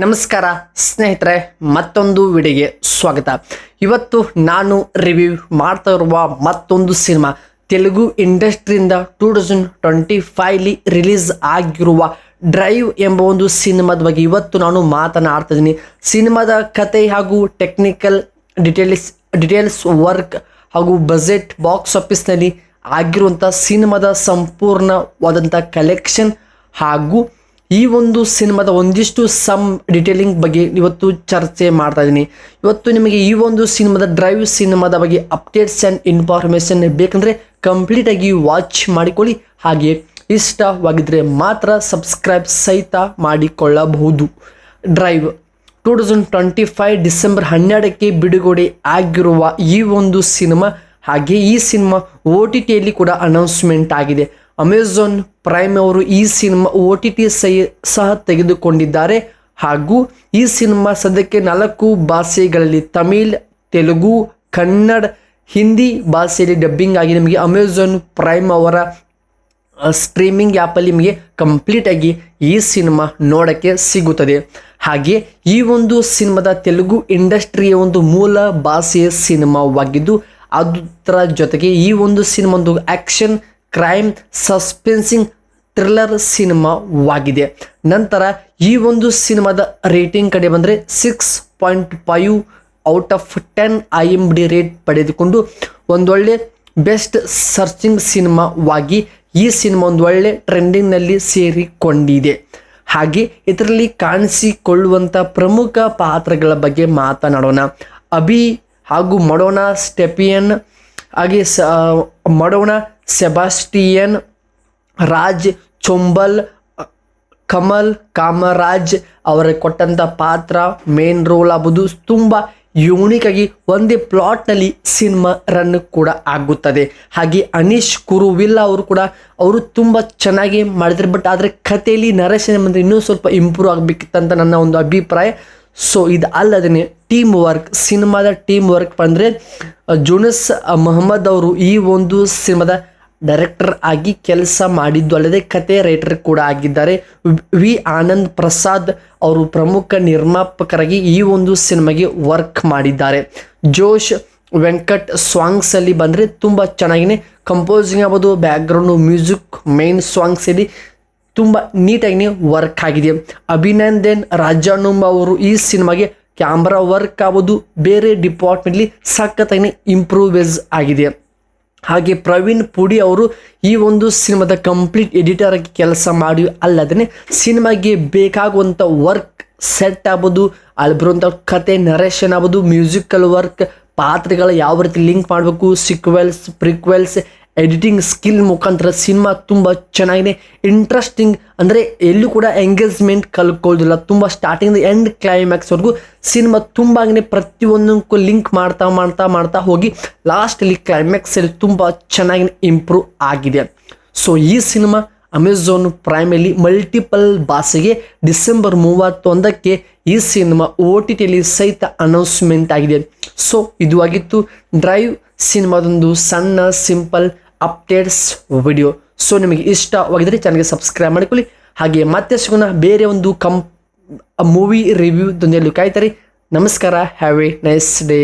ನಮಸ್ಕಾರ ಸ್ನೇಹಿತರೆ, ಮತ್ತೊಂದು ವಿಡಿಯೋಗೆ ಸ್ವಾಗತ. ಇವತ್ತು ನಾನು ರಿವ್ಯೂ ಮಾಡ್ತಾ ಇರುವ ಮತ್ತೊಂದು ಸಿನಿಮಾ ತೆಲುಗು ಇಂಡಸ್ಟ್ರಿಯಿಂದ 2025 ರಿಲೀಸ್ ಆಗಿರುವ ಡ್ರೈವ್ ಎಂಬ ಒಂದು ಸಿನಿಮಾದ ಬಗ್ಗೆ ಇವತ್ತು ನಾನು ಮಾತನಾಡ್ತಾ ಇದ್ದೀನಿ. ಸಿನಿಮಾದ ಕತೆ ಹಾಗೂ ಟೆಕ್ನಿಕಲ್ ಡಿಟೇಲ್ಸ್ ವರ್ಕ್ ಹಾಗೂ ಬಜೆಟ್ ಬಾಕ್ಸ್ ಆಫೀಸ್ನಲ್ಲಿ ಆಗಿರುವಂಥ ಸಿನಿಮಾದ ಸಂಪೂರ್ಣವಾದಂಥ ಕಲೆಕ್ಷನ್ ಹಾಗೂ ಈ ಒಂದು ಸಿನಿಮಾದ ಒಂದಿಷ್ಟು ಡೀಟೇಲಿಂಗ್ ಬಗ್ಗೆ ಇವತ್ತು ಚರ್ಚೆ ಮಾಡ್ತಾ ಇದ್ದೀನಿ. ಇವತ್ತು ನಿಮಗೆ ಈ ಒಂದು ಸಿನಿಮಾದ ಡ್ರೈವ್ ಸಿನಿಮಾದ ಬಗ್ಗೆ ಅಪ್ಡೇಟ್ಸ್ ಆ್ಯಂಡ್ ಇನ್ಫಾರ್ಮೇಷನ್ ಬೇಕಂದರೆ ಕಂಪ್ಲೀಟಾಗಿ ವಾಚ್ ಮಾಡಿಕೊಳ್ಳಿ. ಹಾಗೆ ಇಷ್ಟವಾಗಿದ್ದರೆ ಮಾತ್ರ ಸಬ್ಸ್ಕ್ರೈಬ್ ಸಹಿತ ಮಾಡಿಕೊಳ್ಳಬಹುದು. ಡ್ರೈವ್ 2025 ಡಿಸೆಂಬರ್ 12ಕ್ಕೆ ಬಿಡುಗಡೆ ಆಗಿರುವ ಈ ಒಂದು ಸಿನಿಮಾ, ಹಾಗೆ ಈ ಸಿನಿಮಾ OTTಯಲ್ಲಿ ಕೂಡ ಅನೌನ್ಸ್ಮೆಂಟ್ ಆಗಿದೆ. ಅಮೆಜಾನ್ ಪ್ರೈಮ್ ಅವರು ಈ ಸಿನಿಮಾ OTT ಸಹ ತೆಗೆದುಕೊಂಡಿದ್ದಾರೆ. ಹಾಗೂ ಈ ಸಿನಿಮಾ ಸದ್ಯಕ್ಕೆ 4 ಭಾಷೆಗಳಲ್ಲಿ ತಮಿಳ್, ತೆಲುಗು, ಕನ್ನಡ, ಹಿಂದಿ ಭಾಷೆಯಲ್ಲಿ ಡಬ್ಬಿಂಗ್ ಆಗಿ ನಿಮಗೆ ಅಮೆಜಾನ್ ಪ್ರೈಮ್ ಅವರ ಸ್ಟ್ರೀಮಿಂಗ್ ಆ್ಯಪಲ್ಲಿ ನಿಮಗೆ ಕಂಪ್ಲೀಟಾಗಿ ಈ ಸಿನಿಮಾ ನೋಡೋಕ್ಕೆ ಸಿಗುತ್ತದೆ. ಹಾಗೆ ಈ ಒಂದು ಸಿನಿಮಾದ ತೆಲುಗು ಇಂಡಸ್ಟ್ರಿಯ ಒಂದು ಮೂಲ ಭಾಷೆಯ ಸಿನಿಮಾವಾಗಿದ್ದು, ಅದರ ಜೊತೆಗೆ ಈ ಒಂದು ಸಿನಿಮಾ ಒಂದು ಆ್ಯಕ್ಷನ್, ಕ್ರೈಮ್, ಸಸ್ಪೆನ್ಸಿಂಗ್, ಥ್ರಿಲ್ಲರ್ ಸಿನಿಮಾವಾಗಿದೆ. ನಂತರ ಈ ಒಂದು ಸಿನಿಮಾದ ರೇಟಿಂಗ್ ಕಡೆ ಬಂದರೆ 6.5 ಔಟ್ ಆಫ್ 10 IMDb ರೇಟ್ ಪಡೆದುಕೊಂಡು ಒಂದೊಳ್ಳೆ ಬೆಸ್ಟ್ ಸರ್ಚಿಂಗ್ ಸಿನಿಮಾವಾಗಿ ಈ ಸಿನಿಮಾ ಒಂದು ಒಳ್ಳೆ ಟ್ರೆಂಡಿಂಗ್ನಲ್ಲಿ ಸೇರಿಕೊಂಡಿದೆ. ಹಾಗೆ ಇದರಲ್ಲಿ ಕಾಣಿಸಿಕೊಳ್ಳುವಂಥ ಪ್ರಮುಖ ಪಾತ್ರಗಳ ಬಗ್ಗೆ ಮಾತನಾಡೋಣ. ಅಭಿ ಹಾಗೂ ಮಡೋನಾ ಸ್ಟೆಪಿಯನ್, ಹಾಗೆ ಮಡೋನಾ ಸೆಬಾಸ್ಟಿಯನ್, ರಾಜ್ ಚೊಂಬಲ್, ಕಮಲ್ ಕಾಮರಾಜ್ ಅವರ ಕೊಟ್ಟಂಥ ಪಾತ್ರ ಮೇನ್ ರೋಲ್ ಆಗ್ಬೋದು. ತುಂಬ ಯೂನಿಕ್ ಆಗಿ ಒಂದೇ ಪ್ಲಾಟ್ನಲ್ಲಿ ಸಿನಿಮಾ ರನ್ ಕೂಡ ಆಗುತ್ತದೆ. ಹಾಗೆ ಅನೀಶ್ ಕುರುವಿಲ್ಲ ಅವರು ತುಂಬ ಚೆನ್ನಾಗಿ ಮಾಡಿದ್ರು. ಬಟ್ ಆದರೆ ಕಥೆಯಲ್ಲಿ ನರೇಶನ್ ಬಂದರೆ ಇನ್ನೂ ಸ್ವಲ್ಪ ಇಂಪ್ರೂವ್ ಆಗಬೇಕಿತ್ತಂತ ನನ್ನ ಒಂದು ಅಭಿಪ್ರಾಯ. ಸೊ ಇದು ಅಲ್ಲದೇ ಟೀಮ್ ವರ್ಕ್, ಸಿನಿಮಾದ ಟೀಮ್ ವರ್ಕ್ ಬಂದರೆ ಜುನಸ್ ಮೊಹಮ್ಮದ್ ಅವರು ಈ ಒಂದು ಸಿನಿಮಾದ ಡೈರೆಕ್ಟರ್ ಆಗಿ ಕೆಲಸ ಮಾಡಿದ್ದು ಅಲ್ಲದೆ ಕತೆ ರೈಟರ್ ಕೂಡ ಆಗಿದ್ದಾರೆ. ವಿ ಆನಂದ್ ಪ್ರಸಾದ್ ಅವರು ಪ್ರಮುಖ ನಿರ್ಮಾಪಕರಾಗಿ ಈ ಒಂದು ಸಿನಿಮಾಗೆ ವರ್ಕ್ ಮಾಡಿದ್ದಾರೆ. ಜೋಶ್ ವೆಂಕಟ್ ಸಾಂಗ್ಸಲ್ಲಿ ಬಂದರೆ ತುಂಬ ಚೆನ್ನಾಗಿನೇ ಕಂಪೋಸಿಂಗ್ ಆಗ್ಬೋದು, ಬ್ಯಾಕ್ಗ್ರೌಂಡು ಮ್ಯೂಸಿಕ್, ಮೇನ್ ಸಾಂಗ್ಸಲ್ಲಿ ತುಂಬ ನೀಟಾಗಿ ವರ್ಕ್ ಆಗಿದೆ. ಅಭಿನಂದನ್ ರಾಜಾನುಂಬ ಅವರು ಈ ಸಿನಿಮಾಗೆ ಕ್ಯಾಮ್ರಾ ವರ್ಕ್ ಆಗ್ಬೋದು, ಬೇರೆ ಡಿಪಾರ್ಟ್ಮೆಂಟ್ಲಿ ಸಖತ್ತಾಗಿ ಇಂಪ್ರೂವೈಸ್ ಆಗಿದೆ. ಹಾಗೆ ಪ್ರವೀಣ್ ಪುಡಿ ಅವರು ಈ ಒಂದು ಸಿನಿಮಾದ ಕಂಪ್ಲೀಟ್ ಎಡಿಟರ್ ಆಗಿ ಕೆಲಸ ಮಾಡಿ ಅಲ್ಲದೇ ಸಿನಿಮಾಗೆ ಬೇಕಾಗುವಂಥ ವರ್ಕ್ ಸೆಟ್ ಆಗ್ಬೋದು, ಅಲ್ಲಿ ಬರುವಂಥ ಕತೆ ನರೇಷನ್ ಆಗ್ಬೋದು, ಮ್ಯೂಸಿಕಲ್ ವರ್ಕ್, ಪಾತ್ರಗಳ ಯಾವ ರೀತಿ ಲಿಂಕ್ ಮಾಡಬೇಕು, ಸಿಕ್ವೆಲ್ಸ್, ಪ್ರಿಕ್ವೆಲ್ಸ್, ಎಡಿಟಿಂಗ್ ಸ್ಕಿಲ್ ಮುಖಾಂತರ ಸಿನಿಮಾ ತುಂಬ ಚೆನ್ನಾಗಿದೆ. ಇಂಟ್ರೆಸ್ಟಿಂಗ್ ಅಂದರೆ ಎಲ್ಲೂ ಕೂಡ ಎಂಗೇಜ್ಮೆಂಟ್ ಕಲ್ಕೊಳ್ಳೋದಿಲ್ಲ. ತುಂಬ ಸ್ಟಾರ್ಟಿಂಗ್ ಎಂಡ್ ಕ್ಲೈಮ್ಯಾಕ್ಸ್ವರೆಗೂ ಸಿನಿಮಾ ತುಂಬಾನೇ ಪ್ರತಿಯೊಂದಕ್ಕೂ ಲಿಂಕ್ ಮಾಡ್ತಾ ಹೋಗಿ ಲಾಸ್ಟಲ್ಲಿ ಕ್ಲೈಮ್ಯಾಕ್ಸಲ್ಲಿ ತುಂಬ ಚೆನ್ನಾಗಿ ಇಂಪ್ರೂವ್ ಆಗಿದೆ. ಸೊ ಈ ಸಿನಿಮಾ ಅಮೆಜಾನ್ ಪ್ರೈಮಲ್ಲಿ ಮಲ್ಟಿಪಲ್ ಭಾಷೆಗೆ ಡಿಸೆಂಬರ್ 31ಕ್ಕೆ ಈ ಸಿನಿಮಾ OTTಯಲ್ಲಿ ಸಹಿತ ಅನೌನ್ಸ್ಮೆಂಟ್ ಆಗಿದೆ. ಸೊ ಇದು ಆಗಿತ್ತು ಡ್ರೈವ್ ಸಿನಿಮಾದೊಂದು ಸಣ್ಣ ಸಿಂಪಲ್ ಅಪ್ಡೇಟ್ಸ್ ವಿಡಿಯೋ. ಸೊ ನಿಮಗೆ ಇಷ್ಟವಾಗಿದ್ದರೆ ಚಾನಲ್ಗೆ ಸಬ್ಸ್ಕ್ರೈಬ್ ಮಾಡಿಕೊಳ್ಳಿ. ಹಾಗೆ ಮತ್ತೆ ಸಿಗೋಣ ಬೇರೆ ಒಂದು ಮೂವಿ ರಿವ್ಯೂದೊಂದಿಗೆ ಕಾಯ್ತಾರೆ. ನಮಸ್ಕಾರ, ಹ್ಯಾವ್ ಎ ನೈಸ್ ಡೇ.